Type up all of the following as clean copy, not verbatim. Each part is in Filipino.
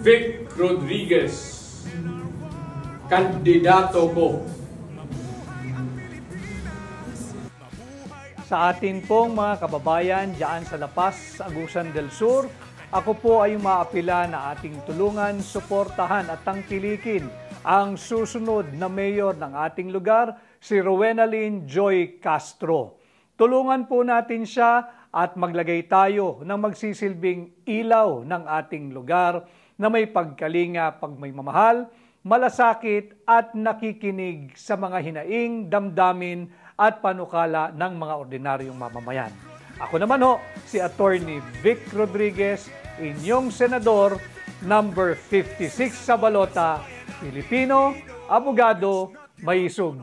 Vic Rodriguez, kandidato ko. Sa atin pong mga kababayan dyan sa La Paz, Agusan del Sur, ako po ay maapila na ating tulungan, suportahan at tangkilikin ang susunod na mayor ng ating lugar, si Rowenaline Joy Castro. Tulungan po natin siya at maglagay tayo ng magsisilbing ilaw ng ating lugar na may pagkalinga, pagmaymamahal, malasakit at nakikinig sa mga hinaing, damdamin at panukala ng mga ordinaryong mamamayan. Ako naman si Attorney Vic Rodriguez, inyong senador, number 56 sa balota, Pilipino, abogado, maisog.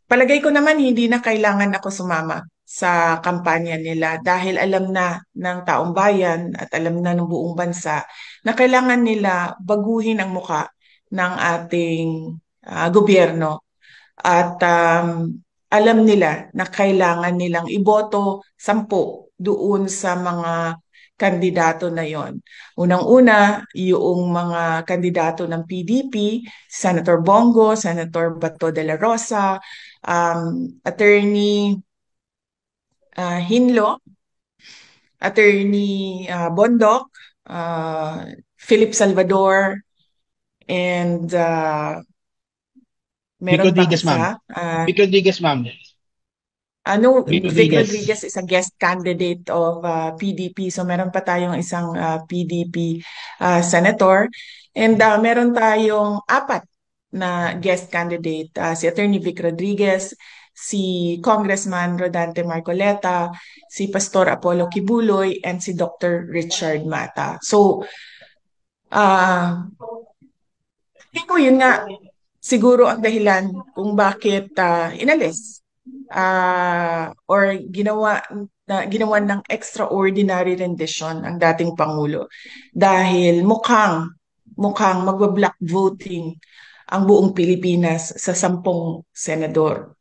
Palagay ko naman hindi na kailangan ako sumama sa kampanya nila dahil alam na ng taong bayan at alam na ng buong bansa na kailangan nila baguhin ang muka ng ating gobyerno. At alam nila na kailangan nilang iboto 10 doon sa mga kandidato na yon. Unang-una, yung mga kandidato ng PDP, Senator Bongo, Senator Bato de la Rosa, Attorney Hinlo, Attorney Bondok, Philip Salvador, and Vic meron pa Rodriguez, ma'am. isa. Vic Rodriguez, ma'am. Vic Rodriguez is a guest candidate of PDP. So meron pa tayong isang PDP senator. And meron tayong 4 na guest candidate. Si Attorney Vic Rodriguez, si Congressman Rodante Marcoleta, si Pastor Apollo Kibuloy, and si Dr. Richard Mata. So, tingin ko yun nga, siguro ang dahilan kung bakit inalis or ginawa ng extraordinary rendition ang dating Pangulo dahil mukhang magba-block voting ang buong Pilipinas sa 10 senador.